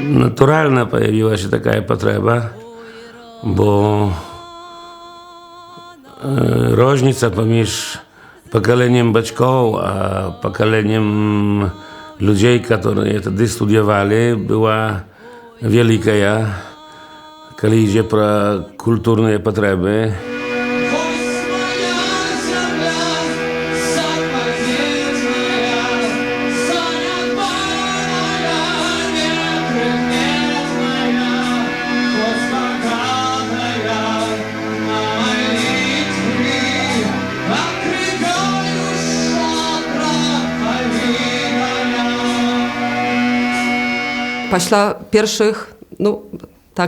Naturalna pojawiła się taka potrzeba, bo różnica pomiędzy pokoleniem baćków a pokoleniem ludzi, którzy wtedy studiowali, była wielka, kiedy idzie pro kulturne potrzeby. Пасля першых,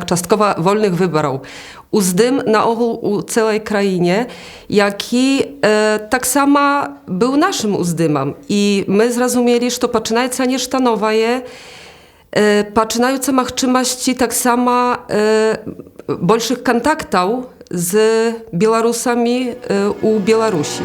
часткова вольных выбараў уздым наогул у цэлай краіне, які таксама быў нашым уздымам. І мы зразумелі, што пачынаецца нешта новае, пачынаюцца магчымасці таксама большых кантактаў з беларусамі у Беларусі.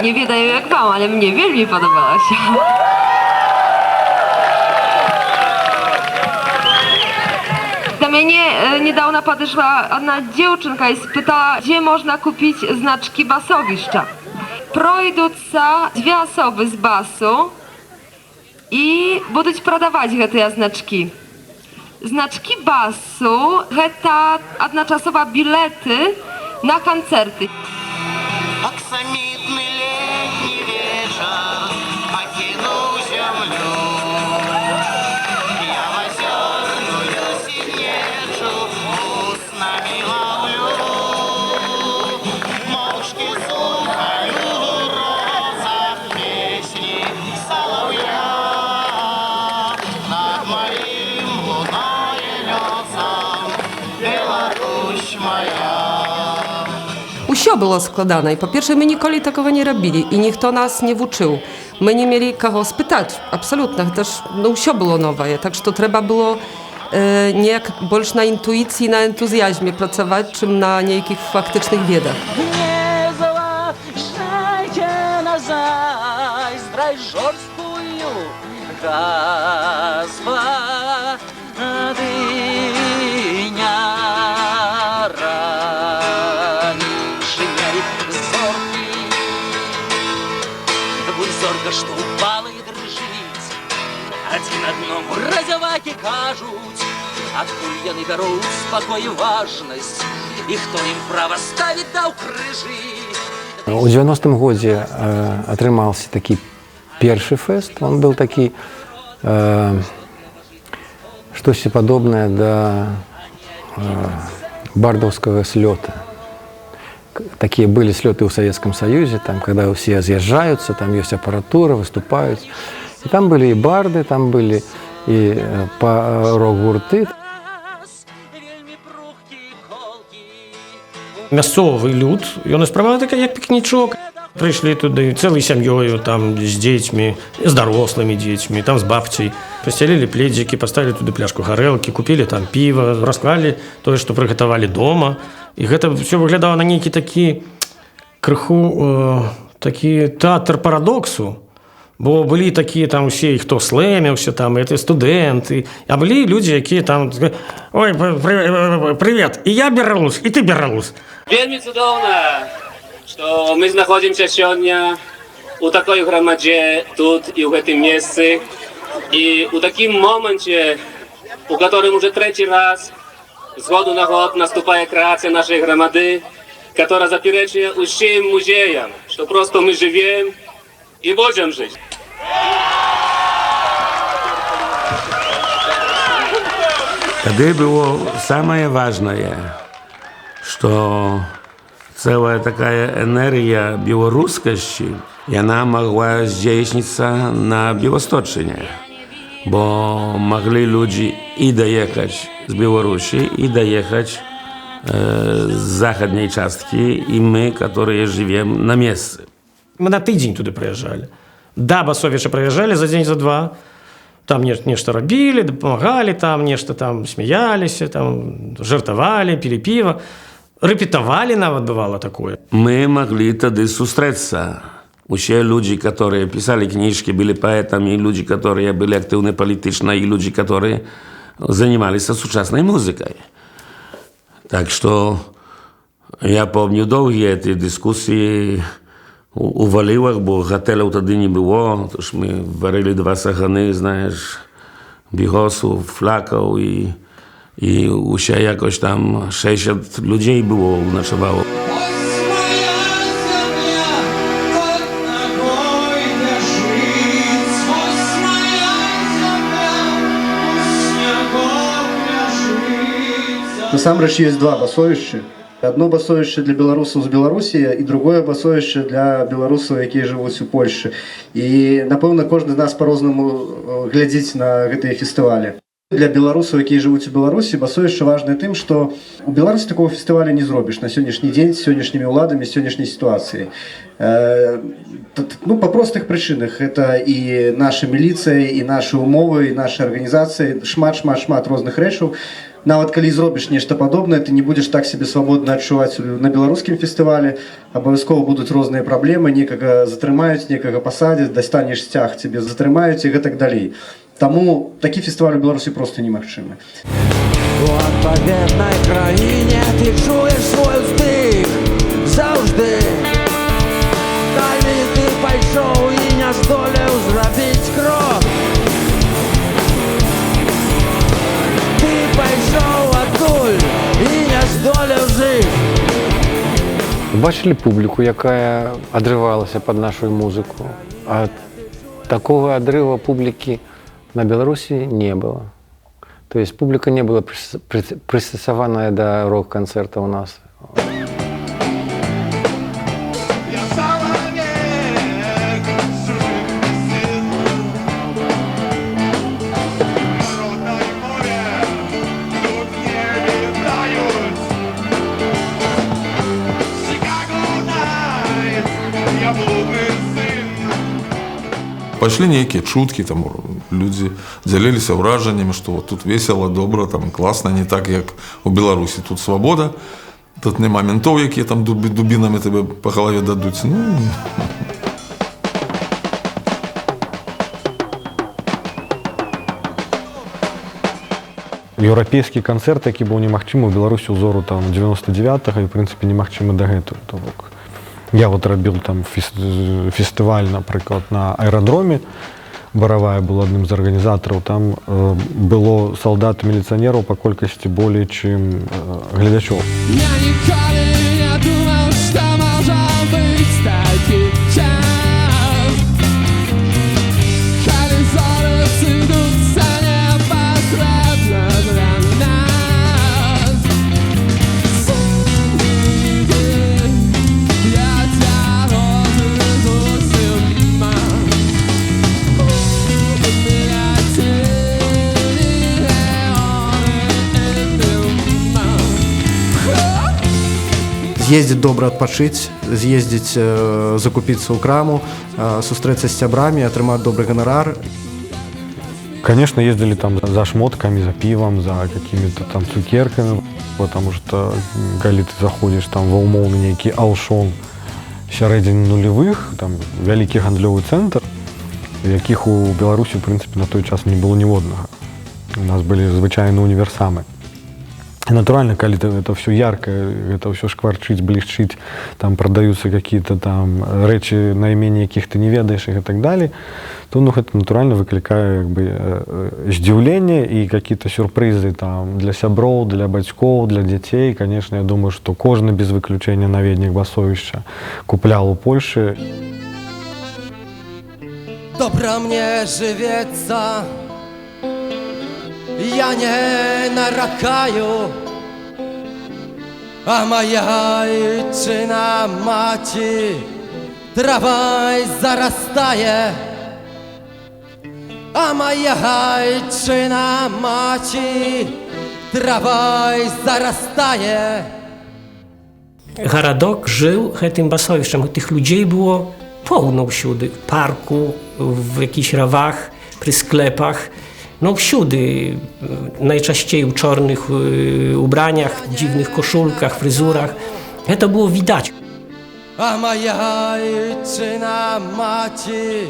Nie ведаю, jak wam, ale mnie wielmi podobała się. Do mnie niedawno podeszła jedna dziewczynka i spytała, gdzie można kupić znaczki basowiszcza. Пройдуцца dwie osoby z basu i będą sprzedawać te znaczki. Znaczki basu to jednoczasowe bilety na koncerty. Оксамитный летний вечер покинул землю. Я в озерную синеву устами ловлю. Молчки слухаю в розах песни соловья. Над моим луной лёсом Беларусь моя. Усё было складана. I po pierwsze, my nigdy takiego nie robili i nikt nas nie uczył. My nie mieli kogo spytać, absolutnie. Też усё było nowe, tak że to trzeba było niejak больше na intuicji, na entuzjazmie pracować, czym na niekich faktycznych wiedach. Nie zauważajcie na zazdrość żorstwują зорка, что упала и дрожит. Один одному разеваки кажут, откуль яны бярут спокой и важность, и кто им право ставить даў крыжы. У 90-м годзе атрымаўся такі першы фэст. Он был такі штосьці падобнае да бардаўскага слёта. Такие были слеты в Советском Союзе, там, когда все съезжаются, там есть аппаратура, выступают. И там были и барды, там были и рок-гурты. Мясцовы люд, ён спрабаваў такі як пікнічок. Прыйшлі туды цэлай сям'ёю, там з дзецьмі, з дарослымі дзецьмі, там з бабцей. Пасцялілі пледзікі, паставілі туды пляшку гарэлкі, купілі там піва, расклалі тое, што прыгатавалі дома. І гэта ўсё выглядала на нейкі такі крыху такі тэатр парадоксу. Бо былі такія там усе, хто слэміўся, там, это студэнты. А былі людзі, якія там... Ой, привет, і я беларус, і ты беларус. Вельмі цудоўна, што мы знаходзімся сёння у такой грамадзе тут і ў гэтым месцы. І у такім моманце, у которым уже трэці раз з году на год наступае крэацыя нашай грамады, которая запярэчвае усім музеям, што проста мы жывем і будзем жыць. Wtedy było самое важное, что Cała taka energia białoruskości, i ona mogła zdziałać na Białostoczynie, bo mogli ludzie i dojechać z Białorusi, i dojechać z zachodniej частки, i my, которые живем na miejscu. Мы на тыдзень туды прыязджалі. Да, басовічы прыязджалі за дзень за два. Там нешта рабілі, дапамагалі, там нешта там смяяліся, там жартавалі, пілі піва. Рэпетавалі нават бывало такое. Мы могли тогда сустрэцца. Все люди, которые писали книжки, были поэтами, и люди, которые были активны политично, и люди, которые занимались сучасной музыкой. Так что я помню долгие эти дискуссии у Валивах, бо готелів тоді не було, тож ми варили 2 сагани, знаєш, бігосу, флаков, і усе якось там 60 людей було, ночувало. Насамрэч ёсць 2 басовішчы. Одно басовішча для беларусаў з Беларусі і другое басовішча для беларусаў, якія жывуць у Польшы. І, напэўна, кожны з нас па-рознаму глядзіць на гэтыя фестывалі. Для беларусаў, якія жывуць у Беларусі, басовішча важнае тым, што у Беларусі такого фестываля не зробіш на сённяшні дзень з сённяшнімі ўладамі, з сённяшняй сітуацыяй. Па простых прычынах. Это і наша міліцыя, і нашы ўмовы, і нашы арганізацыі, шмат розных рэчаў. Нават калі зробіш нешта падобнае, ты не будзеш так себе свабодна адчуваць на беларускім фестывалі. Абавязкова будуць розныя праблемы, некага затрымаюць, некага пасадзяць, дастанеш сцяг, цябе затрымаюць і гэтак далей. Таму такі фестываль у Беларусі проста немагчымы. У адпаведнай краіне ты чуеш свой уздых заўжды. Калі ты пайшоў і не здолеў зрабіць крок, ты пайшоў адтуль і не здолеў жыць. Бачили публіку, яка адрывалася пад нашу музыку. А такого адрыва публікі на Беларусі не было. То есть публіка не была пристосованная до рок-концерта у нас. Пошли некие чутки, там люди делились враженнями, что вот тут весело, добро, там классно, не так, как у Беларуси. Тут свобода, тут нема ментов, які там дубинами тебе по голове дадуть. Еўрапейскі канцэрт, які быў немагчымы ў Беларусі ўзору там 99-го і, в прынцыпе, немагчымы дагэтуль. Я вот рабіў там фестываль, напрыклад, на аэрадроме. Баравая был адным з арганізатараў. Там было салдат і міліцыянераў па колькасці болей, чым гледачоў. Я ніколі не думаў, што можа быць такі час. Калі зоры сыдуцца непасрэдна для нас. Я цяго зусім мам. З'ездзіць добра адпачыць, з'ездзіць закупіцца ў краму, сустрэцца з сябрамі, атрымаць добры ганарар. Конечно, ездили там за шмотками, за пивом, за какими-то там цукерками, потому что, когда ты заходишь там в умовный некий Алшон сярэдзіны нулевых, там вялікі гандлёвы цэнтр, якіх у Беларусі, в принципе, на той час не было ніводнага. У нас были звычайно универсамы. И натурально, когда это все ярко, это все шкварчить, блещить, там продаются какие-то там речи, наименее яких ты не ведаешь и так далее, то это натурально выкликает как бы здзіўленне и какие-то сюрпризы там для сяброў, для бацькоў, для детей. Конечно, я думаю, что кожны без выключения наведнік басовішча куплял у Польши. Добра мне живется, я не наракаю, a moja ojczyna maci trawaj zarastaje, a moja ojczyna maci trawaj zarastaje. Garadok żył tym basowiszczem. Tych ludzi było pełno wsiudy. W parku, w jakichś rawach, przy sklepach. No wsiudy. Najczęściej w czarnych ubraniach, dziwnych koszulkach, fryzurach. To było widać. A moja ojczyna maci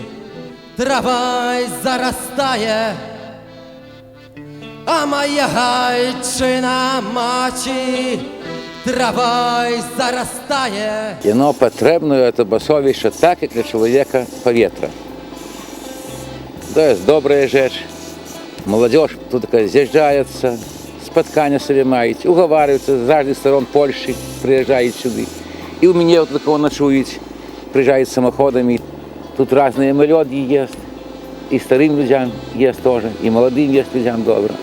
trawaj zarastaje, a moja ojczyna maci trawaj зарастає. Воно потрібно, це басовище, так, як для чоловіка повітря. Це добра річ. Молодіж тут з'їжджається, споткання собі мають, уговарюються з різних сторон Польщі, приїжджають сюди. І у мене от такого ночують, приїжджають самоходами. Тут різні мелодії є, і старим людям є теж, і молодим є людям добре.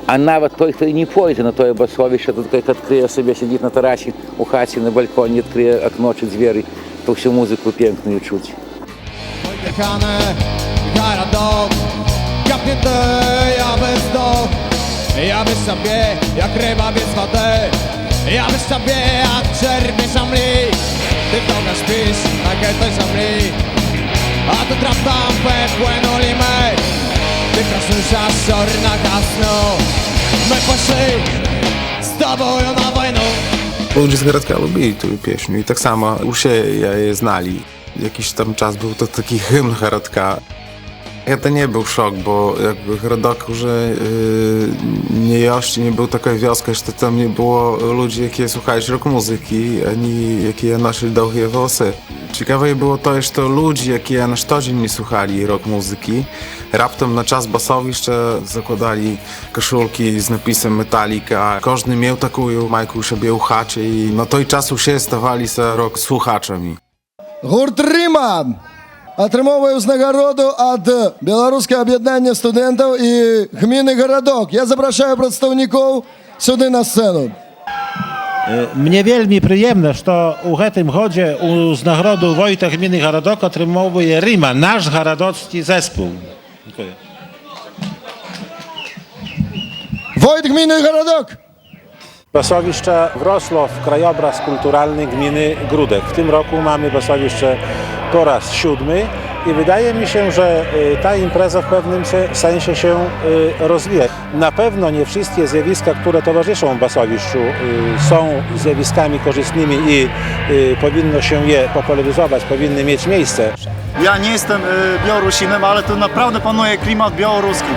А навіть той, хто і не пойде на той басовище, тут як відкриє собі, сидить на терасі, у хаті, на балконі, відкриє окно чи двері, то всю музику п'єнкну чуть. Wyjechane, Garadok, kapnięty, ja bez dół. Ja bez sobie, jak ryba bez wody. Ja bez sobie, jak czerwnie żamli. Ty w nogach śpisz, na tej żamli. A tu traf tam płynuli my. Ty krasnusza, czarna gasno. My poszli z tobą na wojnę. Ludzie z Garadka lubili tę pieśń i tak samo u siebie je znali. Jakiś tam czas był to taki hymn Garadka. To nie był szok, bo jakby Garadok już nie był takiej wioski, że tam nie było ludzi, jakie słuchali rock muzyki, ani jakie nosili długie włosy. Ciekawe było to, że to ludzie, jakie na co dzień nie słuchali rock muzyki, raptem na czas basowiszcza zakładali koszulki z napisem Metallica. Każdy miał taką majkę u siebie u chacie i na той czas się stawali się rock słuchaczami. Гурт «Ріма» отримовує узнагароду від Білоруського об'єднання студентів і гміни Garadok. Я запрошую представників сюди на сцену. Mnie wielmi przyjemne, że u tym chodzie z nagrodu Wojta gminy Garadok otrzymuje Rima, nasz garadocki zespół. Dziękuję. Wojt gminy Garadok. Basowiще wrosło w krajobraz kulturalny gminy Gródek. W tym roku mamy basowieszcze po raz 7 i wydaje mi się, że ta impreza w pewnym sensie się rozwija. Na pewno nie wszystkie zjawiska, które towarzyszą basowiszczu, są zjawiskami korzystnymi i powinno się je popularyzować, powinny mieć miejsce. Ja nie jestem Białorusinem, ale tu naprawdę panuje klimat białoruski.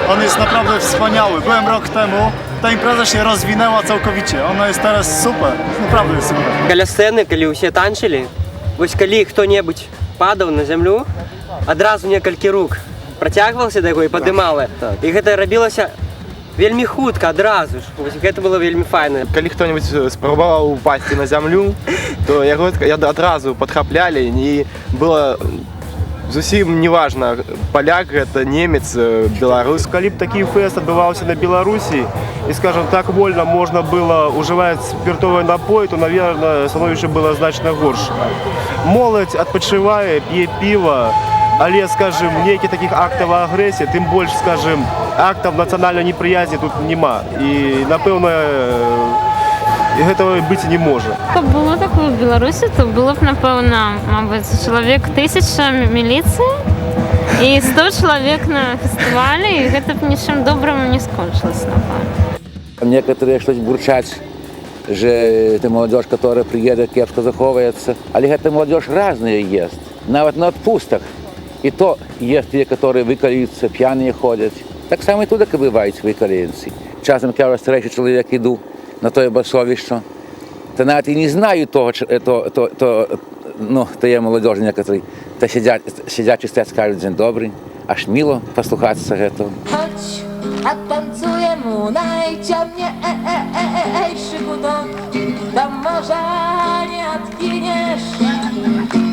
On jest naprawdę wspaniały. Byłem rok temu, ta impreza się rozwinęła całkowicie. Ona jest teraz super, naprawdę jest super. Каля сцены, калі ўсе танчылі, вось калі хто-небудзь падаў на зямлю, адразу некалькі рук працягвалася да яго і падымала. І гэта рабілася вельмі хутка, адразу ж. Вось гэта было вельмі файна. Калі хто-небудзь спрабаваў упасці на зямлю, то яго адразу падхаплялі і было зусім неважна, паляк гэта, немец, беларус. Калі б такі фэст адбываўся на Беларусі і, скажем так, вольна можна было ўжываць спиртовый напой, то, наверное, становішча было значна горш. Моладзь адпачывае, п'е піва, але, скажем, нейкіх такіх актаў агрэсіі, тым больш, скажем, актаў нацыянальнай непрыязні тут нема. І, напэўна, гэтага быць не можа. Каб было такое в Беларусі, то было б, напэўна, мабыць, чалавек 1000 міліцыі і 100 чалавек на фестывалі, і гэта б нічым добрым не скончылася, напэўна. Некоторые щось бурчать, że ta młodzież, która przyjedzie, kiepsko zachowuється. Ale ta młodzież różna jest. Nawet na odpustach. I to jest te, które wykalijują, pijani chodzą. Tak samo i tutaj bywają wykalijenci. Czasem, kiedy starszy człowiek idą na to basowiще, to nawet i nie znają того, to jest młodzież niektórzy. To siedzą i skażą dzień dobry, aż miło posłuchać się tego. A tancujemy najciemniejszy budok, do morza nie odginiesz.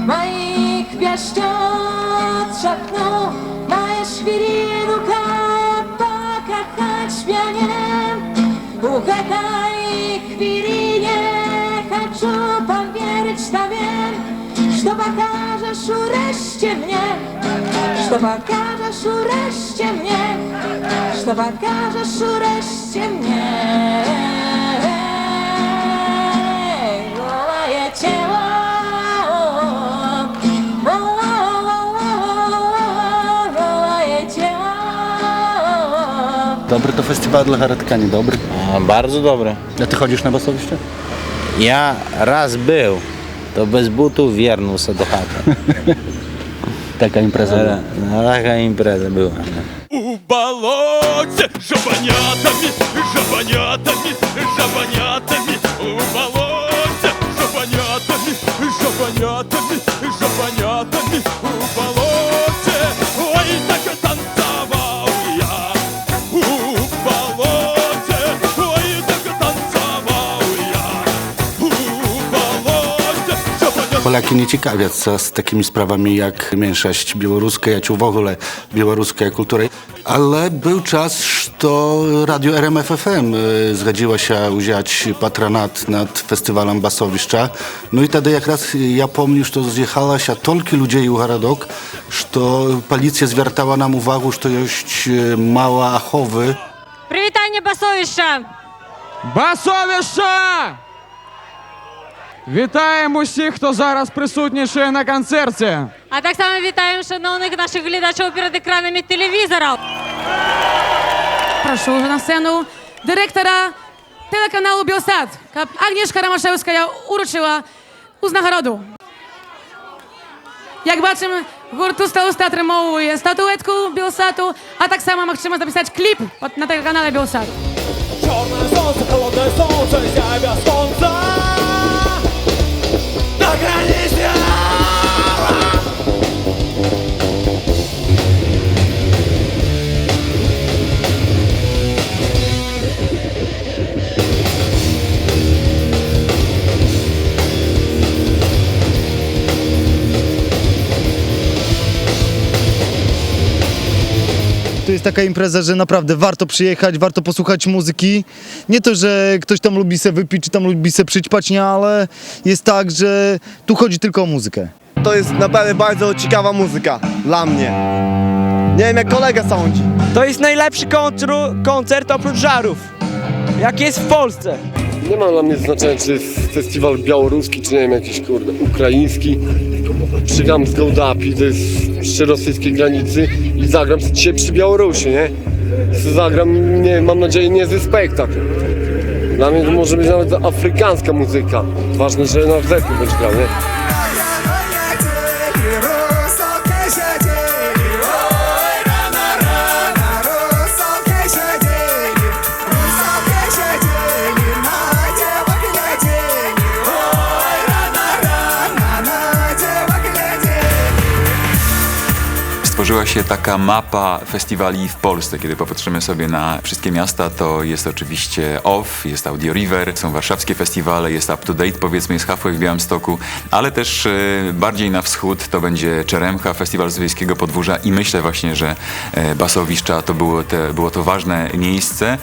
Moich pieszczot szepnął, moje świridu pakachać śmianiem. U tej chwili nie Прошу поверить, что верь, что покажешь урежьте мне, что покажешь урежьте мне, что покажешь урежьте мне. Голое тело, голое тело. Dobry to festiwal dla Haradka, niedobry? Bardzo dobry. A ty chodzisz na Basowiście? Ja raz był, to bez butów wiernuł do chaty. Taka impreza była? Taka impreza była. У болоте жабанятами, жабанятами, жабанятами. У болоте жабанятами, жабанятами, жабанятами. У болоте, ой, так танцевал я. У болоте, ой, так танцевал я. У болоте жабанятами. Polaki nie ciekawią się z takimi sprawami jak mniejszość białoruska, czy w ogóle białoruska kultura. Ale był czas, że Radio RMF FM zgodziło się wziąć patronat nad festiwalem Basowiszcza. No i wtedy jak raz ja pomnę, że zjechała się tylko ludzi u Haradok, że policja zwracała nam uwagę, że to jest mała achowy. Привітання Басовища! Басовище! Вітаємо усіх, хто зараз присутнішає на концерті. А так само вітаємо шановних наших глядачів перед екранами телевізора. Прошу на сцену директора телеканалу «Білсат», Агнішка Ромашевська уручила узнагароду. Як бачимо, гурт «Уста-Уста» отримовує статуетку «Білсату», а так само можемо записати кліп на телеканалі «Білсат». Черное солнце, холодное солнце, я без солнца на границе. To jest taka impreza, że naprawdę warto przyjechać, warto posłuchać muzyki. Nie to, że ktoś tam lubi se wypić, czy tam lubi se przyćpać, nie, ale jest tak, że tu chodzi tylko o muzykę. To jest naprawdę bardzo ciekawa muzyka dla mnie. Nie wiem, jak kolega sądzi. To jest najlepszy koncert oprócz żarów, jaki jest w Polsce. Nie ma dla mnie znaczenia, czy jest festiwal białoruski, czy nie wiem, jakiś kurde ukraiński. Przygram z Gołdapi, to jest przy rosyjskiej granicy i zagram dzisiaj przy Białorusi, nie? Zagram, nie, mam nadzieję, niezły spektakl. Dla mnie to może być nawet afrykańska muzyka. Ważne, że nasz zespół będzie grał, nie? Stworzyła się taka mapa festiwali w Polsce. Kiedy popatrzymy sobie na wszystkie miasta, to jest oczywiście OFF, jest Audio River, są warszawskie festiwale, jest Up to Date, powiedzmy, jest Halfway w Białymstoku, ale też bardziej na wschód to będzie Czeremcha, Festiwal z Wiejskiego Podwórza i myślę właśnie, że Basowiszcza to było to ważne miejsce,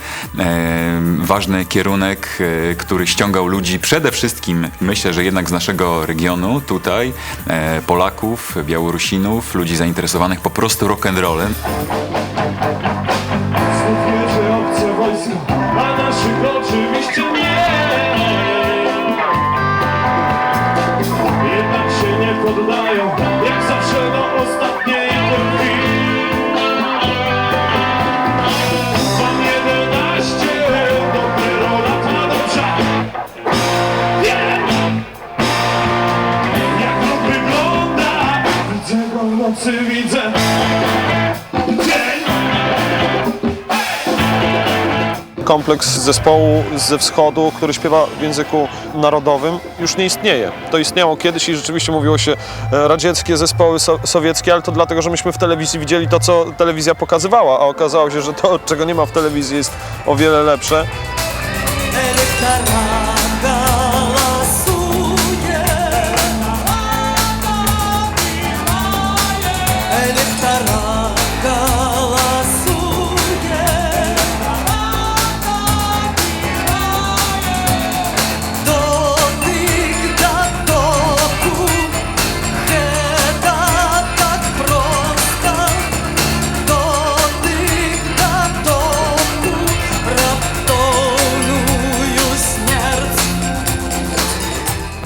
ważny kierunek, który ściągał ludzi przede wszystkim, myślę, że jednak z naszego regionu, tutaj, Polaków, Białorusinów, ludzi zainteresowanych po prostu rock'n'rollem. Zwykle obce wojsko, a naszych oczywiście nie. Jednak się nie poddają, jak zawsze do ostatniej krwi. Mam 11, dopiero lata dobrze. Wiem, jak to wygląda. Widzę go w nocy, widzę. Kompleks zespołu ze wschodu, który śpiewa w języku narodowym, już nie istnieje. To istniało kiedyś i rzeczywiście mówiło się radzieckie zespoły sowieckie, ale to dlatego, że myśmy w telewizji widzieli to, co telewizja pokazywała, a okazało się, że to, czego nie ma w telewizji, jest o wiele lepsze. Dotyk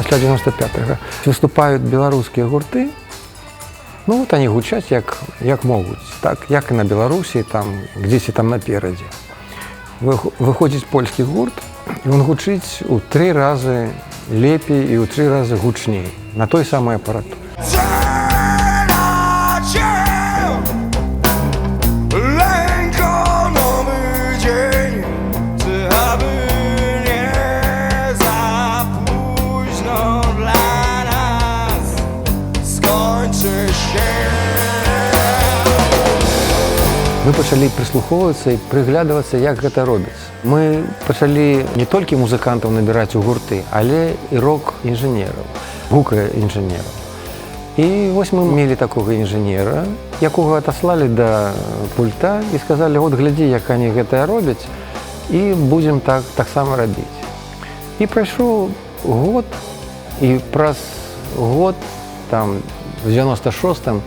пасля 95-го выступаюць беларускія гурты, ну вот они гучаць як могуць, так, як і на Беларусі, там, дзесьці там наперадзе. Выходзіць польскі гурт, і ён гучыць у 3 разы лепей і ў 3 разы гучней на той самай апаратуры. Мы пачалі прыслухоўвацца і прыглядвацца, як гэта робіцца. Мы пачалі не толькі музыкантаў набіраць у гурты, але і рок-інжынераў, гука-інжынераў. І вось мы мелі такога інжынера, якога атаслалі да пульта і сказалі, от глядзі, як они гэта робяць, і будзем таксама рабіць. І прайшоў год, і праз год, там, в 96-м,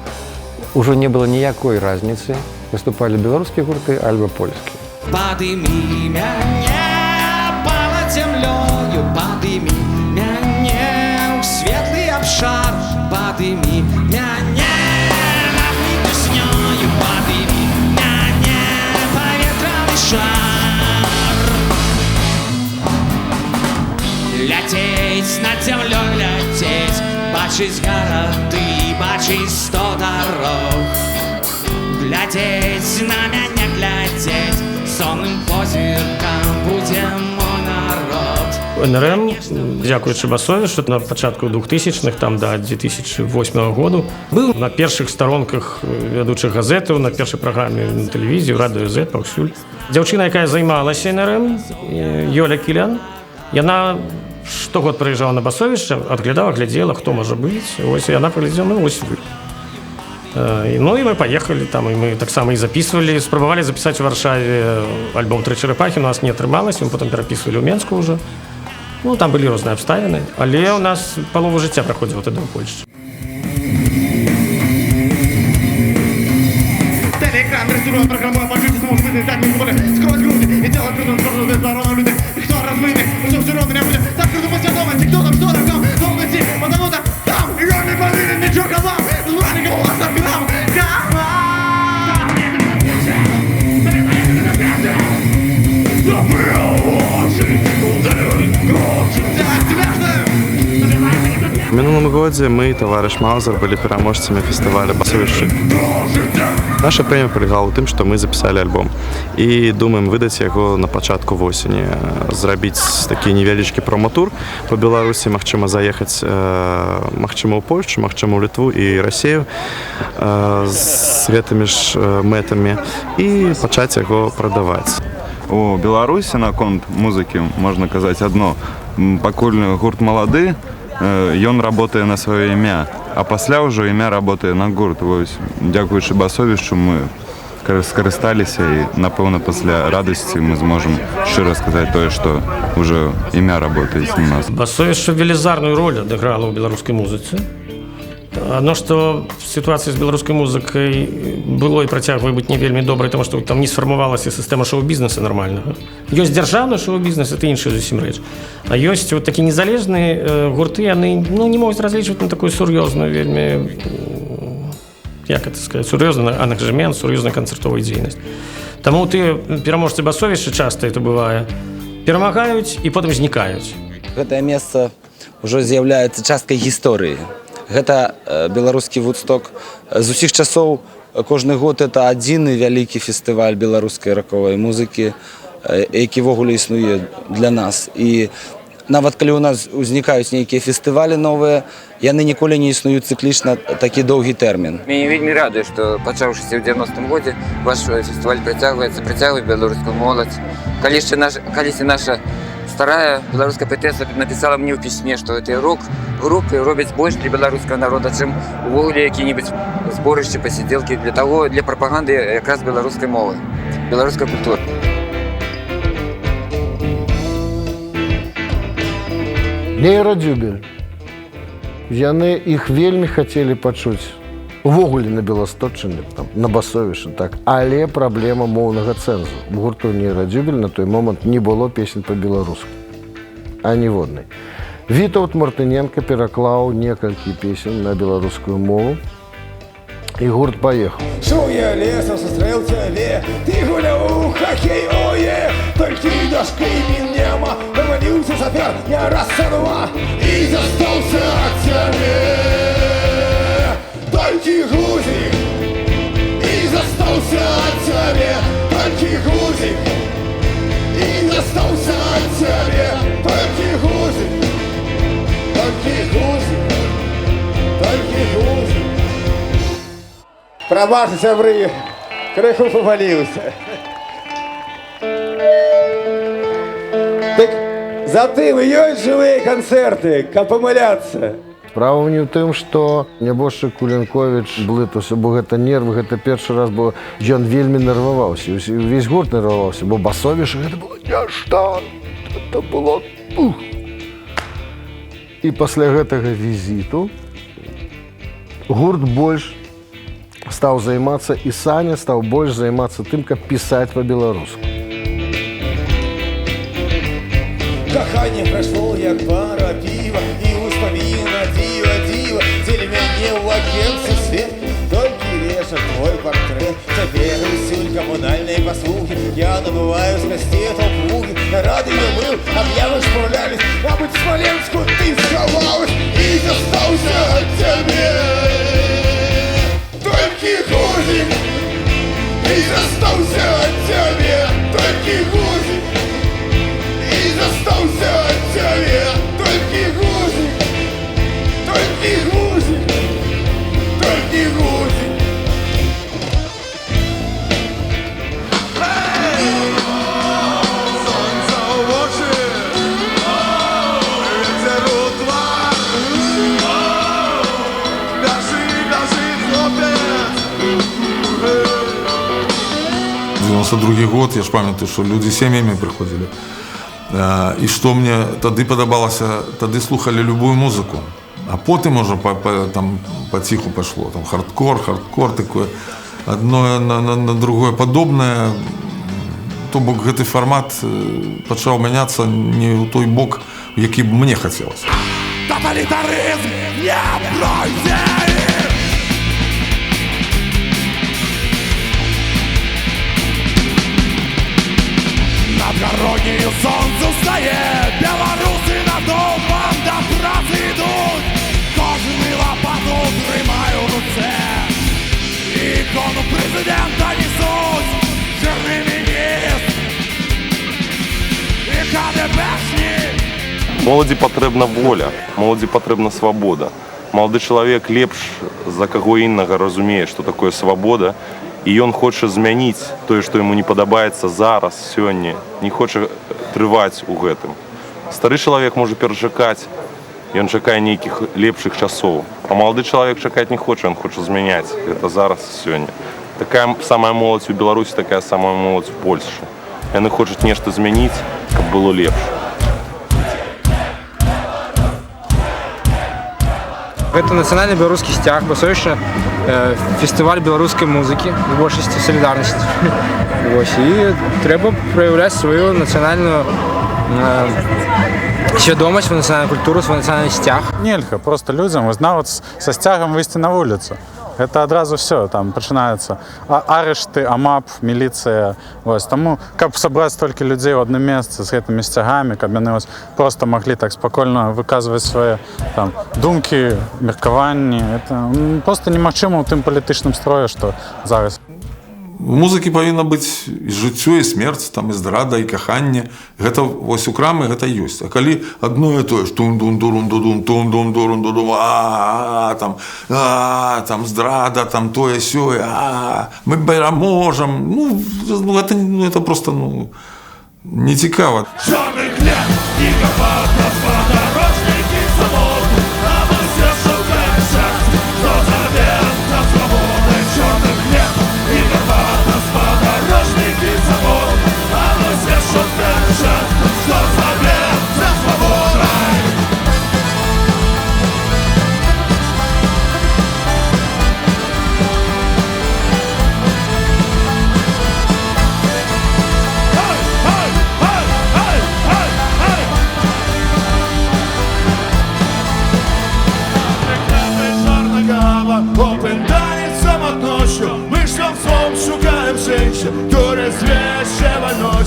ужо не было ніякой разніцы, выступали беларускія гурты альбо польскія. Падымі мяне панад зямлёю, падымі мяне ў светлы абшар, падымі мяне над песнёю, падымі мяне паветраны шар. Ляцець над зямлёй, ляцець, бачыць гарады, бачыць 100 дарог. Глядзець на мяне, глядзець, сонным позіркам будзе мой народ. НРМ, дзякуючы Басовічу, на пачатку 2000-х, там да 2008 году, быў на першых старонках вядучых газетаў, на першай праграме на тэлевізіі, радыё Z, паўсюль. Дзяўчына, якая займалася НРМ, Ёля Кілян, яна штогод прыязджала на Басовіча, адглядала, глядзела, хто можа быць. Ось яна паглядзела, ну ось вы. Ну і мы паехалі там, і мы таксама і записывалі, спрабавалі запісаць у Варшаве альбом «Тры чарапахі», у нас не атрымалася, мы потым перапісвалі ў Менску ўжо. Ну, там былі розныя абставіны, але ў нас палову жыцця праходзіла тады ў Польшчы. Телеэкран рисует программу, почуйте снова смысл, так не более сквозь груди и дело трудно, сложно, без ворона люди. Кто размытый, все все ровно не будет. Так трудно после дома, кто там, что там, долго идти, потому что там, я не поверен, ничего к вам, звали голос от грамм, В минулом году мы и товарищ Маузер были переможцами фестиваля «Басовішчы». Наша прэмія полягала ў тым, што мы запісалі альбом і думаем выдаць яго на пачатку восені, зрабіць такі невялічкі промо-тур па Беларусі, магчыма заехаць, магчыма ў Польшчу, магчыма ў Літву і Расію з гэтымі ж мэтамі і пачаць яго прадаваць. У Беларусі наконт музыкі можна казаць адно: пакуль гурт малады, ён работае на сваё імя, а пасля ўжо імя работае на гурт. Вось, дзякуючы Басовішчу мы скарысталіся і, напэўна, пасля радасці мы зможам шчыра сказаць тое, што ўжо імя работае у нас. Басовішча велізарную роль адыграла ў беларускай музыцы. Адно, што сітуацыя з беларускай музыкай было і працягвае быць не вельмі добрай, таму што там не сфармавалася сістэма шоу-бізнеса нармальнага. Ёсць дзяржаўны шоу-бізнес, это іншая зусім рэч. А ёсць вот такі незалежныя гурты, яны не могуць разлічваць на такую сур'ёзную, вельмі, як это сказаць, сур'ёзны ангажэмент, сур'ёзную канцэртовую дзейнасць. Таму тыя пераможцы Басовішча, часта это бывае, перамагаюць і потым знікаюць. Гэтае месца ўжо з'яўляецца часткай гісторыі. Гэта беларускі Вудсток. З усіх часоў кожны год это адзіны вялікі фестываль беларускай раковай музыкі, які ввогуле існуе для нас. І нават калі ў нас узнікаюць нейкія фестывалі новыя, яны ніколі не існуюць цыклічна такі доўгі тэрмін. Мяне вельмі радуе, што пачаўшыся ў 90-м годзе ваш фестываль працягвае беларускую моладзь. Калісьці наша старая беларуская паэтэса напісала мне ў пісьме, што гэтыя рок-групы робяць больш для беларускага народа, чым увогуле які-небудзь зборышчы, пасідзелкі для прапаганды якраз беларускай мовы, беларускай культуры. Нейрадзюбель. Яны іх вельмі хацелі пачуць. Увогуле на Беласточчыне, на Басовішчы, так. Але праблема моўнага цэнзу. У гурту Нейрадзюбель на той момант не было песень па-беларуску. Аніводнай. Вітаўт Мартыненка пераклаў некалькі песень на беларускую мову, і гурт паехаў. Шел я лесом со стрелцами, ты гулял у хоккей, ое, только дошкой нема, провалился сапер, я раз со два, и застался от тебя. Только грузик, и застался от тебя, только грузик, и застался от тебя, только грузик, только грузик, только грузик. Пробачте, сябры, крыху повалился. Так затым ёсць живые концерты, каб помыляться. Справа не ў тым, што нябожчык Кулянковіч блытаўся, бо гэта нервы, гэта першы раз, бо ён вельмі нерваваўся, увесь гурт нерваваўся, бо Басовіш гэта было нешта, это было ух. І пасля гэтага візіту гурт больш стаў займацца, і Саня стаў больш займацца тым, каб пісаць па-беларуску. Кохание прошло, як пара пива, и успомина дива, для меня в агентстве свет, только режет твой портрет. Теперь усюль коммунальные послуги, я набываю с кастета плуги. Рады я был, объявы шпурлялись, а быть в Смоленску ты сховалась, и остался от тебя. Только гузик, и остался от тебя, только гузик. Застался от тебя, только гузик, только гузик, только гузик. Солнце в очи, ветер у твар, бежи, хлопец. 92-й год, я ж памятаю, що люди сім'ями приходили. І што мне тады падабалася, тады слухалі любую музыку, а потым уже паціху пашло, там хардкор такое, адно на другое падобнае, то бок гэты фармат пачаў мяняцца не ў той бок, у які б мне хацелася. Тоталитаризм не пройдет! Над гармонією сонце встає, білоруси на довбам до праці йдуть, кожен лопату тримає в руце, ікону президента несуть, жирний міністр і КДБшні. Моладзі патрэбна воля, моладзі патрэбна свабода. Малады чалавек лепш за каго іннага разумее, што такое свабода, і ён хоча змяніць тое, што яму не падабаецца зараз, сёння, не хоча трываць у гэтым. Стары чалавек можа перачакаць, ён чакае нейкіх лепшых часоў, а малады чалавек чакаць не хоча, ён хоча змяняць гэта зараз, сёння. Такая самая моладзь у Беларусі, такая самая моладзь у Польшчы. Яны хочуць нешта змяніць, каб было лепш. Гэта нацыянальны беларускі сцяг, Басовішча, фестываль беларускай музыкі, в большасці салідарнасці. І трэба праяўляць сваю нацыянальную свядомасць, сваю нацыянальную культуру, свой нацыянальны сцяг. Нельга просто людзям нават са сцягам выйсці на вуліцу. Гэта адразу все, там пачынаецца арышты, АМАП, міліцыя. Таму, каб сабраць столькі людзей у адным месцы з гэтымі сцягамі, каб яны проста маглі так спакойна выказваць свае думкі, меркаванні. Это проста немагчыма ў тым палітычным строі, што зараз. У музыкі павінна быць і жыццё, і смерць, і здрада, і каханне. Гэта вось у крамы гэта ёсць. А калі адно і тое, тум-дум-дурум-дудум, тум-дум-дурум-дудум, там здрада, там тое-сёе, мы пераможам. Гэта проста не цікава. Чорний хліб і копата подорожники завод, а ми все шукаємо щастя, хто завет на свободу. Чорний хліб і копата подорожники завод, а ми все шукаємо щастя, хто завет на свободу.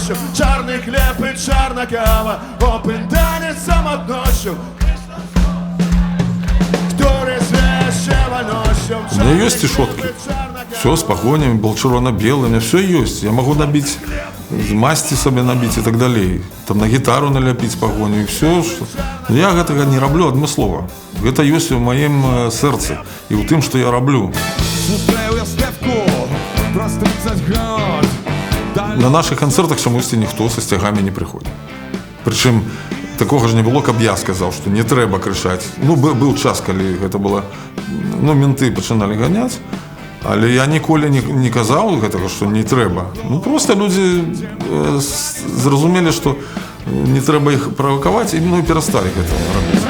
ночью, чарный хлеб и чарна кава, опытание самоднощу, который свящего ночью. У меня есть стишотки. Все с погонями, был червоно-белый, у меня все есть. Я могу набить, масти себе набить и так далее. Там на гитару наляпить погоню и все. Что... Я этого не роблю адмыслова. Это есть в моем сердце и в том, что я роблю. На наших концертах чомусь никто со стягами не приходит. Причем такого ж не было, каб я сказал, что не треба кричать. Ну, был час, когда это было, ну, менты починали гонять, але я ніколи не казав гэтага, что не треба. Ну, просто люди зразумели, что не треба их провоковать, и ну, перестали гэтага робить.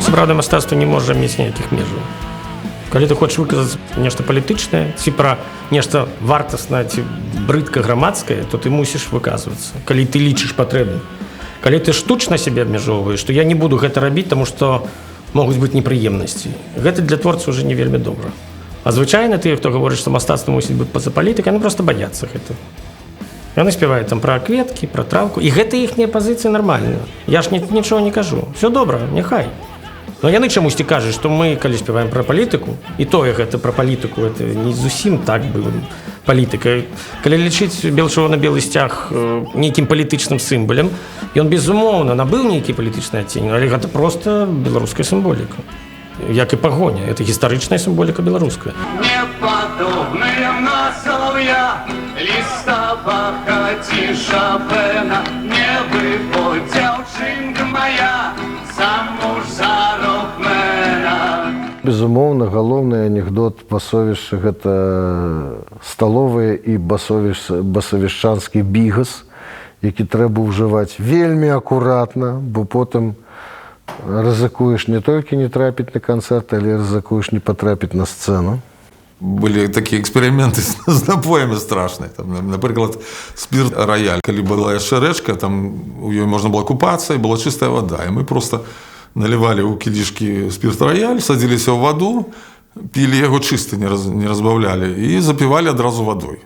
Сапраўднае мастацтва не можа мець ніякіх межаў. Калі ты хочаш выказаць нешта палітычнае, ці пра нешта вартаснае, ці брыдка грамадскае, то ты мусіш выказвацца, калі ты лічыш патрэбным. Калі ты штучна сябе абмяжоўваеш, то я не буду гэта рабіць, таму што могуць быць непрыемнасці. Гэта для творцы ўжо не вельмі добра. А звычайна тыя, хто гаворыць, што мастацтва мусіць быць па-за палітыкай, яны проста баяцца гэтага. Яны спяваюць там пра кветкі, пра траўку, і гэта іхняя пазіцыя нармальная. Я ж нічого не кажу. Все добра, няхай. Но яны чамусьці кажуць, што мы, калі спяваем пра палітыку, і тое гэта пра палітыку, это не зусім так бы палітыка. Калі лічыць бел-чырвона-белы сцяг нейкім палітычным сімвалем, ён, безумоўна, набыў нейкі палітычны адцень, але гэта проста беларуская сімволіка. Як і пагоня, это гістарычная сімволіка беларуская. Неподобная на соловья, листа пахати Шопена, не выходь, дзяўчынка моя, замуж за рокмена. Безумоўна, галоўны анекдот басовішча гэта сталовыя і басавішчанскі бігас, які трэба ўжываць вельмі акуратна, бо потым рызыкуеш не толькі не трапіць на канцэрт, але рызыкуеш не патрапіць на сцэну. Были такие эксперименты с напоями страшные. Там, например, спирт рояль. Когда была яшчэ рэчка, там у ёй можно было купаться, и была чистая вода. И мы просто наливали у кілішкі спирт рояль, садились в воду, пили его чисто, не разбавляли, и запивали одразу водой.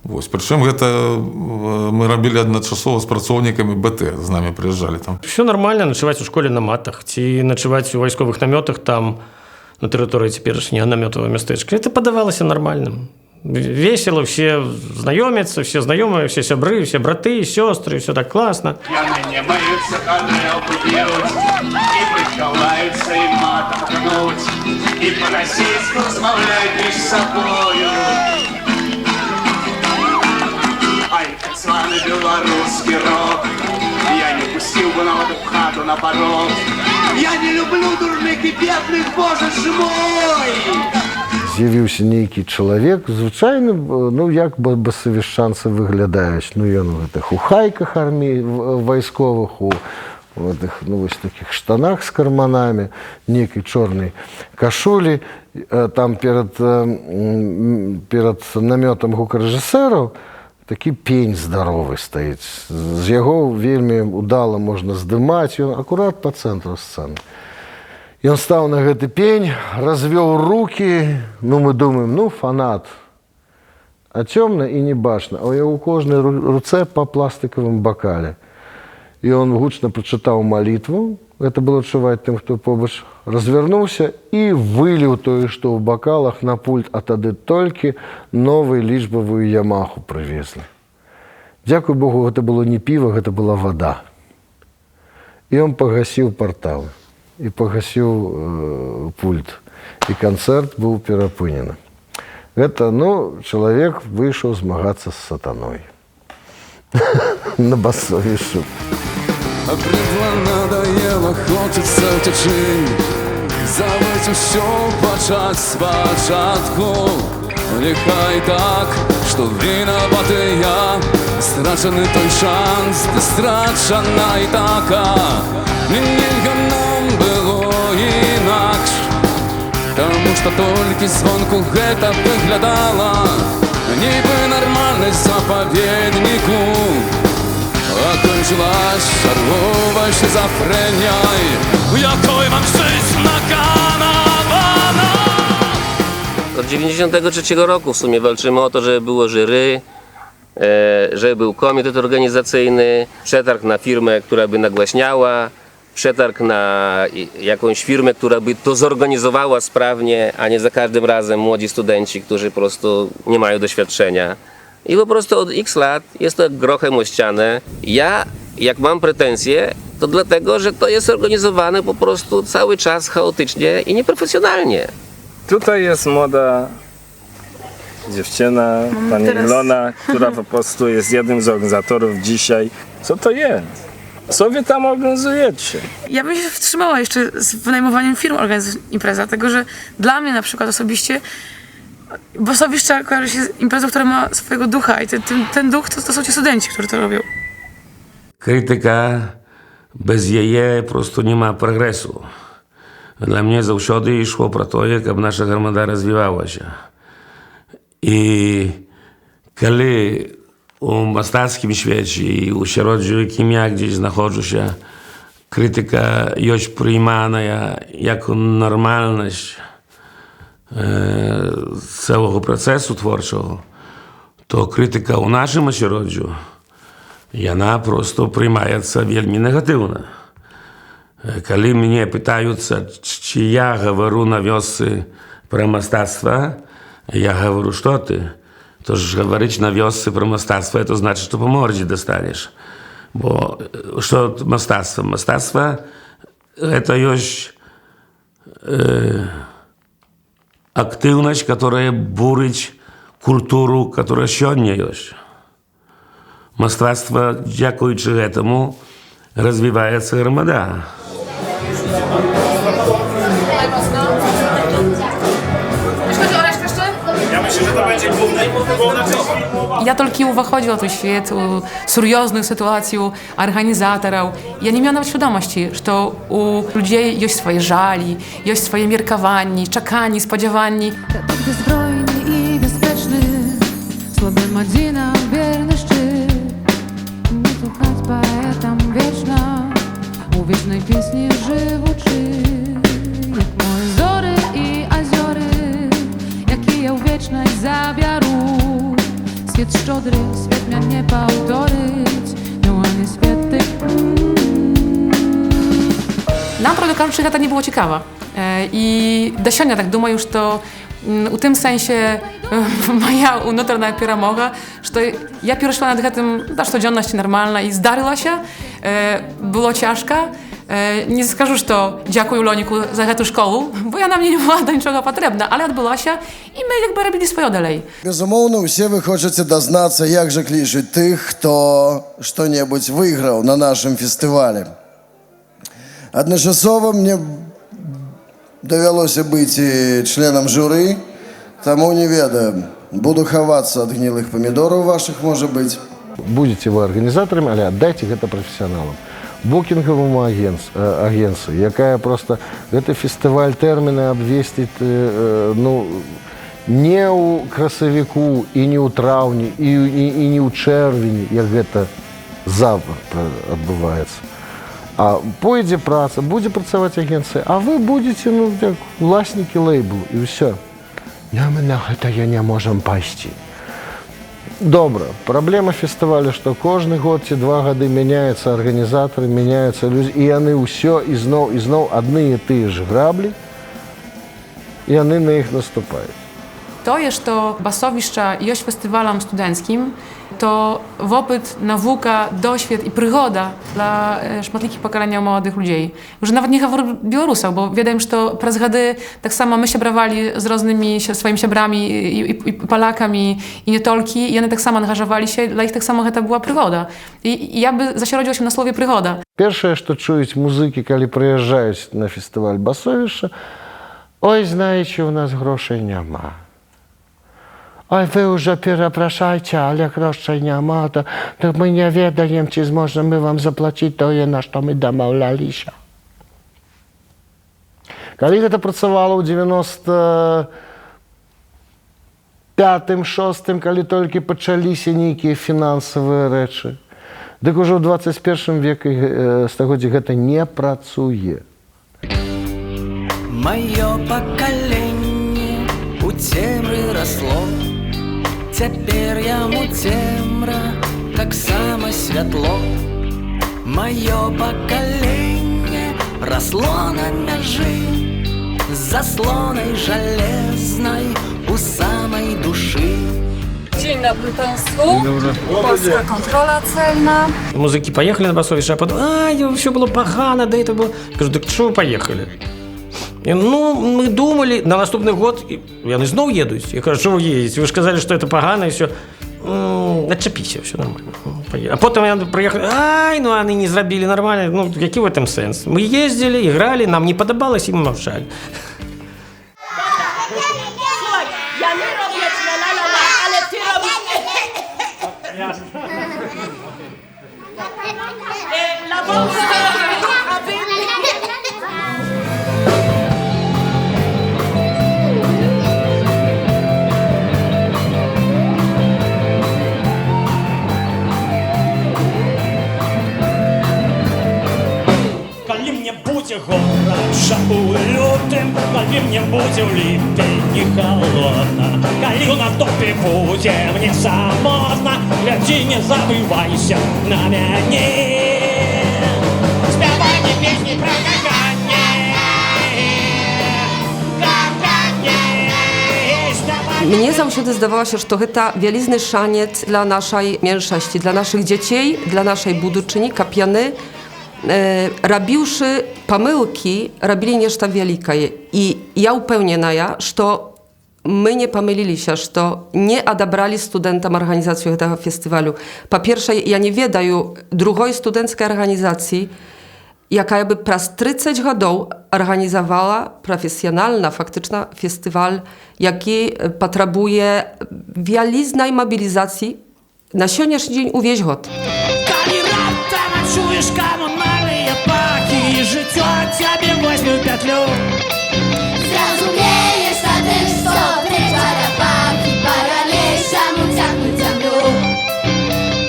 Вось. Причем это мы робили адначасова с працоўнікамі БТ, з нами приезжали там. Все нормально, ночевать у школе на матах, ці ночевать у вайсковых намётах там, на территории теперешнего намётового местечка. Это подавалось нормальным. Весело, все знакомятся, все знакомые, все сябры, все браты, сестры, все так классно. Пьяные маются, канелку пьют, и приколаются, и матом ткнуть, и по-российски размовляют между собою. Ай, как славный белорусский рок, я не пустил бы народу в хату на порог. Я не люблю дурных и бедных, боже ж мой! З'явіўся нейкі чалавек, звычайна, ну, як басавішчанцы выглядаюць. Ну, ён у гэтых ухайках вайсковых, у гэтых, ну, вось такіх штанах з карманамі, нейкай чорнай кашулі. Там перад намётам гукарэжысэраў такі пень здаровы стаіць. З яго вельмі удала можна здымаць, ён акурат па цэнтру сцэны. Ён стаў на гэты пень, развёў рукі, ну мы думаем, ну фанат. А цёмна і не бачна, а ў кожнай руцэ па пластыкавым бакале. І ён гучна прачытаў малітву, гэта было чуваць тым, хто побач, развярнуўся і выліў тое, што ў бакалах на пульт, а тады толькі новую лічбавую ямаху прывезлі. Дзякуй Богу, гэта было не піва, гэта была вада. І ён пагасіў парталы, і пагасіў пульт, і канцэрт быў перапынены. Гэта, ну, чалавек выйшаў змагацца з сатаной. На басовішчу. Окрепла, надоело, хочется тишин, забыть усё, почать спочатку. Нехай так, что виноваты я, страченый той шанс, да страчена і така. Нельга нам было інакш, тому что толькі звонку гэта выглядала, нібы нармальнасць запаведніку. Окончилась торговая шизофрения, якой вам жизнь nakanowana. Od 1993 roku w sumie walczymy o to, żeby było jury, żeby był komitet organizacyjny, przetarg na firmę, która by nagłaśniała, przetarg na jakąś firmę, która by to zorganizowała sprawnie, a nie za każdym razem młodzi studenci, którzy po prostu nie mają doświadczenia. I po prostu od x lat jest to jak grochem o ścianę. Ja, jak mam pretensje, to dlatego, że to jest organizowane po prostu cały czas chaotycznie i nieprofesjonalnie. Tutaj jest młoda dziewczyna, pani Ilona, która po prostu jest jednym z organizatorów dzisiaj. Co to jest? Co wy tam organizujecie? Ja bym się wstrzymała jeszcze z wynajmowaniem firm organizując imprezę, dlatego że dla mnie na przykład osobiście Basowiszcza kojarzy się z imprezą, która ma swojego ducha i ten duch to są ci studenci, którzy to robią. Krytyka bez jej po prostu nie ma progresu. Dla mnie zawsze szło pro to, aby nasza gromada rozwijała się. I kiedy u mastackim świecie i u środziu, jakim ja gdzieś znachodzę się, krytyka jest przyjmana jako normalność całego procesu twórczego, to krytyka u naszym ośrodziu, ona prosto przyjmается veľmi negatywnie. Kiedy mnie pytają, czy ja говорю na wiosce про мастацтво, я говорю, что ты? To, że говорить na wiosce про мастацтво, to znaczy, że po mordzie dostaniesz. Bo co to mastactwo? Mastactwo to jest aktywność, która burzy kulturę, która сегодня jest. Mastactwo, dziękując temu, rozwija się gromada. Ja myślę, że to będzie główna część. Я толькі ўваходзіла ў свет у сур'ёзную сітуацыю арганізатараў. Я не мела нават свядомасці, што у людзей ёсць свае жалі, ёсць свае меркаванні, чаканні, спадзяванні. Ты збройны і бяспечны, слабым адзінам верны шчыт. Не слухаць паэтам вечна, у вечнай песні жывучы. Як мой зоры і азёры, якія ў вечнасць забяру. Świat szczodry, świat miał nie powtórzyć, no a nie świat tych. Нам, правда кажучи, гэта не было цікава. І да сёння так думаю, што у тым сэнсе моя унутраная перамога, што я перайшла над гэтым да штодзённасці нармальна і здарылася, было цяжка. Не скажу, што дзякую Лоніку за гэту школу, бо яна мне не была да нічога патрэбна, але адбылася, і мы як бы рабілі сваё далей. Безумоўна, усе вы хочаце дазнацца, як жа клічуць тых, хто што-небудзь выйграў на нашым фестывалі. Адначасова мне давялося быць і членам журы, таму не ведаю, буду хавацца ад гнілых памідораў вашых, можа быць. Будете вы арганізатарамі, але аддайце гэта прафесіяналам. Букінговому агенцу, якая просто гэты фестываль тэрміны абвесціць не ў красавіку і не ў траўні і не ў чэрвені, як гэта завтра адбываецца. А пойдзе праца, будзе працаваць агенцыя, а вы будзеце уласнікі лейблу і ўсё. Мы на гэта не можам пайсці. Добра. Праблема фестываля, што кожны год ці 2 гады мяняюцца арганізатары, мяняюцца людзі, і яны ўсё ізноў адны і тыя ж граблі, і яны на іх наступаюць. Тое, што Басовішча ёсць фестывалам студэнцкім, to wopyt, nauka, doświad i przygoda dla szmatliki pokolenia młodych ludzi. Już nawet nie mówię o Białorusach, bo wiadomo, że to przez gady tak samo my się brawali z różnymi swoimi siebrami i Polakami i nie tylko, i one tak samo angażowali się, dla ich tak samo to była przygoda. I ja by zasierodziła się na słowie przygoda. Pierwsze, co czują muzyki, kiedy przyjeżdżają na festiwal Basowiszcza, oj, знаете, u nas groszy nie ma. Oj, wy już przepraszajcie, ale groszy nie ma, to my nie wiemy, czy możemy wam zapłacić to, na co my domowlaliśmy. Kiedy to pracowało w 95-6, kiedy tylko zaczęli się niekie finansowe rzeczy, Дык ужо ў 21 веку стагоддзі гэта не працуе. Маё пакаленне у цемры расло, цяпер яму цемра таксама святло. Маё пакаленне расло на мяжы з заслонай жалезнай у самай душы. Dzień dobry Państwu. Polska kontrola celna. Музыкі паехалі на басовішча, а потым ўсё было пагана, да это было. Кажу, дык чого паехалі? Ну, мы думали, на наступны год яны зноў едуць. Я кажу, чого вы едзеце? Вы ж казалі, што это пагана, і все. Адчапіся, все нормально. А потым яны прыехалі, ну яны не зрабілі нормально. Ну, які в этом сэнс? Мы ездили, играли, нам не падабалось, і мы мовчали. Калі мне будзе горача у лютым, калі мне будзе ў ліпені халодна, калі на топе будзе мне самотна, глядзі, не забывайся на мяне. Спявай мне песні пра каханне, каханне. Мне заўсёды здавалася, што гэта вялізны шанец для нашай меншасці, для нашых дзяцей, для нашай будучыні, каб яны рабіўшы памылкі, рабілі нешта вялікае. І я ўпэўненая, што мы не памыліліся, што не адабралі студэнтам арганізацыю гэтага фестывалю. Па-першае, я не ведаю другой студэнцкай арганізацыі, якая бы праз 30 гадоў арганізавала прафесіянальна, фактычна, фестываль, які патрабуе вялізнай мабілізацыі на сённяшні дзень увесь год. Чуешь коммунальные паки, жыццё цябе возьму пятлю. Зразумееш тады, што ты чарапакі, пара лесам уцягнуць зямлю.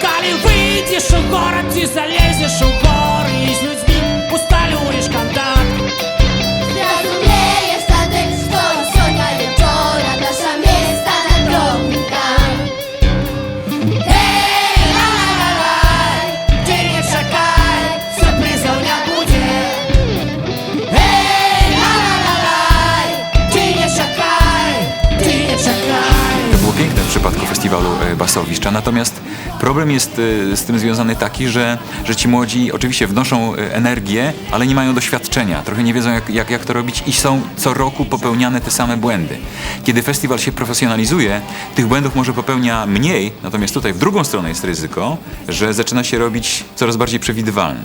Калі выйдзеш у горад, ці залезеш у горы, і з людзьмі усталюеш контакт. Зразумееш тады, што сёння і вчора наша месца на дробніках. Piękne w przypadku festiwalu Basowiszcza, natomiast problem jest z tym związany taki, że ci młodzi oczywiście wnoszą energię, ale nie mają doświadczenia, trochę nie wiedzą jak to robić i są co roku popełniane te same błędy. Kiedy festiwal się profesjonalizuje, tych błędów może popełnia mniej, natomiast tutaj w drugą stronę jest ryzyko, że zaczyna się robić coraz bardziej przewidywalny,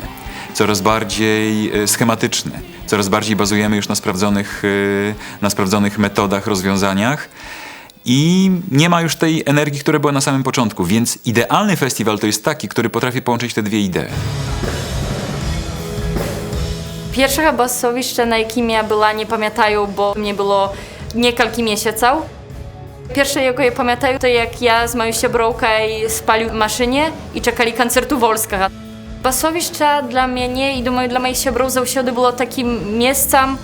coraz bardziej schematyczny, coraz bardziej bazujemy już na sprawdzonych metodach, rozwiązaniach. I nie ma już tej energii, która była na samym początku, więc idealny festiwal to jest taki, który potrafi połączyć te dwie idee. Першага басовішча, на якім я была, не памятаю, бо мне было некалькі месяцаў. Першае, якое памятаю, то як я з маёй сяброўкай спалі ў машыне і чакалі канцэрту Вольскага. Басовішча для мяне і, думаю, для маіх сяброў заўсёды было такім месцам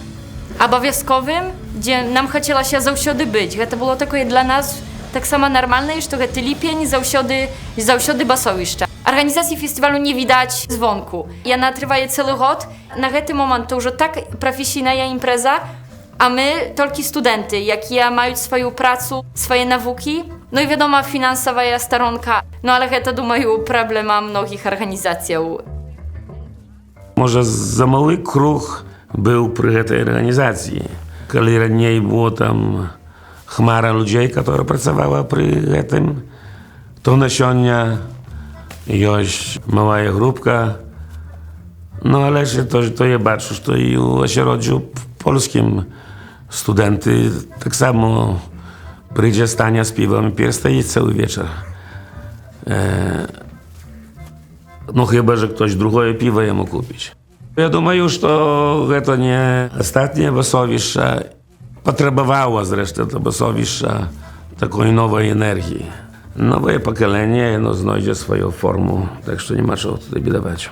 абавязковым, дзе нам хацелася заўсёды быць. Гэта было такое для нас таксама нармальнае, што гэты ліпень заўсёды басовішча. Арганізацыі фестывалю не відаць звонку. Яна трывае цэлы год. На гэты момант то ўжо так прафесійная імпрэза, а мы толькі студэнты, якія маюць сваю працу, свае навукі. Ну і, вядома, фінансавая старонка. Ну, але гэта, думаю, праблема многіх арганізацыяў. Можа, замалы круг быў пры гэтай арганізацыі. Калі раней было там хмара людзей, которая працавала пры гэтым, то на сёння ёсць малая групка. Ну, але ж то я бачу, што і ў асяроддзю польскім студэнты таксама прыйдзе, стане з півам і перастаіць цэлы вечар. Ну, хіба ж хтось другое піва яму купіць. Я думаю, што гэта не астатняе басовішча. Патрабавала, зрэшты, это басовішча такой новай энергіі. Nowe pokolenie znajdzie swoją formę, tak że nie ma czego tutaj biedować.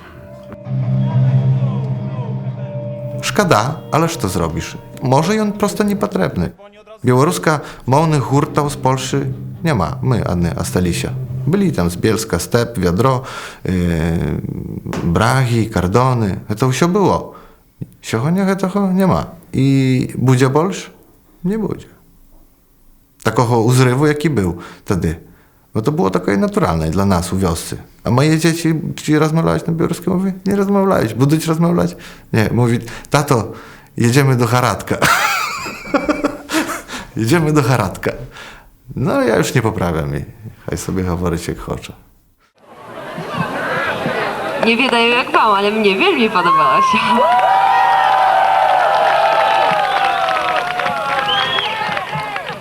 Szkoda, ale co zrobisz? Może i on prosto niepotrzebny. Białoruska mownych hurtów z Polski nie ma. My, остались. Byli tam z Bielska, Step, Wiadro, Bragi, Kardony. To wszystko było. Сьогодні tego nie ma. I będzie больше? Nie będzie. Takiego uzrywu, jaki był wtedy. Bo to było takie naturalne dla nas u wioscy. A moje dzieci, czy rozmawiałeś na białoruskim mowie? Nie rozmawiałeś. Będą rozmawiać? Nie. Mówi, tato, jedziemy do Haradka. Jedziemy do Haradka. No ja już nie poprawiam jej. Chaj sobie говорить jak chce. Nie wiedziałem jak wam, ale mnie wielmi podobała się.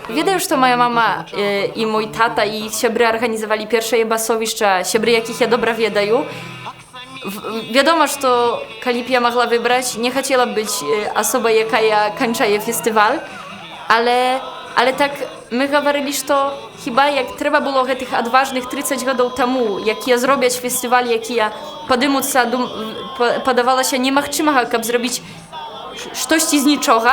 Wiedział, że moja mama i mój tata i ich siebry organizowali pierwsze basowiszcza, siebry jakich ja dobra wiedаю. Wiadomo, że to Kalipia mogła wybrać, nie chciała być osoba, jaka ja kończę festiwal, ale tak my mówili, że to chyba jak trzeba było tych odważnych 30 lat temu, jak ja zrobić festiwal, jak ja podjąć się, podawała się niemożliwego, jak zrobić coś z niczego.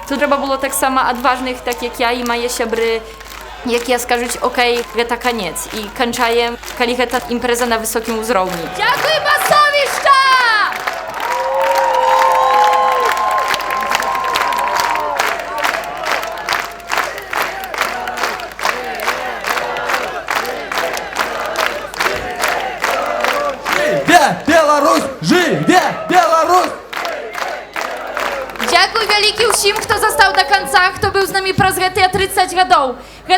To trzeba było tak samo odważnych, tak jak ja i moje siebry, jak ja сказать, okej, to koniec. I kończyłem, kiedy ta impreza na wysokim uzrowniu. Dziękuję Basowiszcza! Żyje Białoruś! Żyje Białoruś! Dziękuję wielki wszystkim, kto został do końca, kto był z nami przez te 30 lat.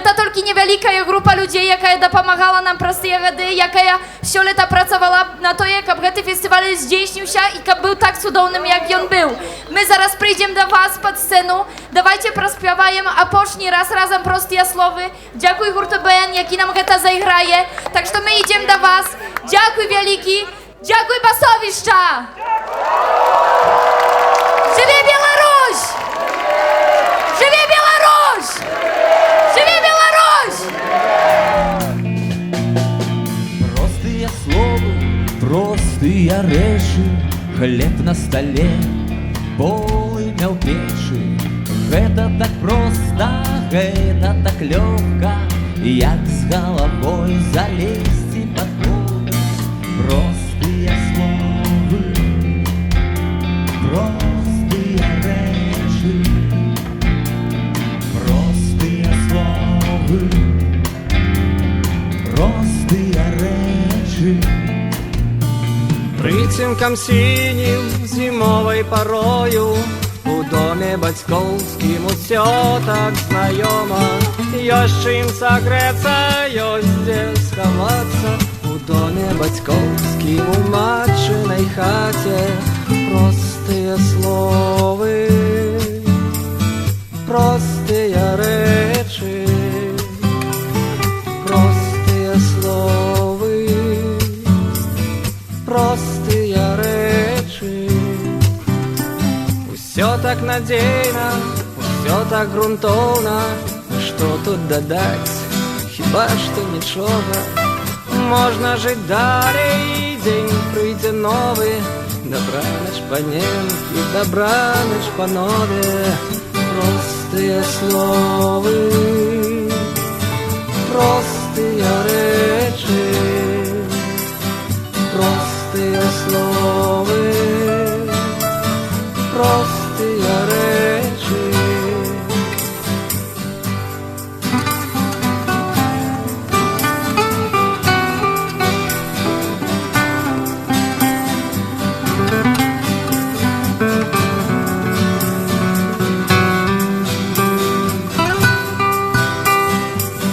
To tylko niewielka grupa ludzi, jaka pomagała nam przez te lata, jaka все lata pracowała na to, żeby ten festiwal zdійснив się i żeby był tak cudownym, jak on był. My zaraz przyjdziemy do was pod scenę, dawajcie prośpiewajmy, a poszli raz razem prostie słowy. Dziękuję Hurtu BN, jaki nam to zaigraje. Tak że my idziemy do was. Dziękuję wielki. Dziękuję Basowiszcza! Żyje Białoruś! Żyje Białoruś! Żyje Białoruś! Простые слова, простые речи, хлеб на столе, полымя ў печы. Гэта так проста, гэта так лёгка, як з головой залезці пад воду. Простыя словы, простыя речы, простыя словы, простыя речы. Прыцемкам сінім зімовай парою у доме бацькоўскім усё так знаёма. Ёсць чым сагрэцца, ёсць дзе схавацца. У доме бацькоўскім у матчынай хаце простыя словы, простыя рэчы, простыя словы, простыя рэчы. Усё так надзейна, усё так грунтоўна, што тут дадаць, хіба што нічога. Можна жыць далей, дзень прыйдзе новы. Добраныч паненкі, добраныч панове. Простыя словы, простыя рэчы, простыя словы, простыя рэчы.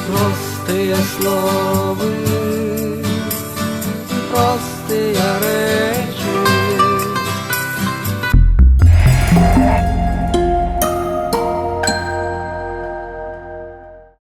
Простые словы, простые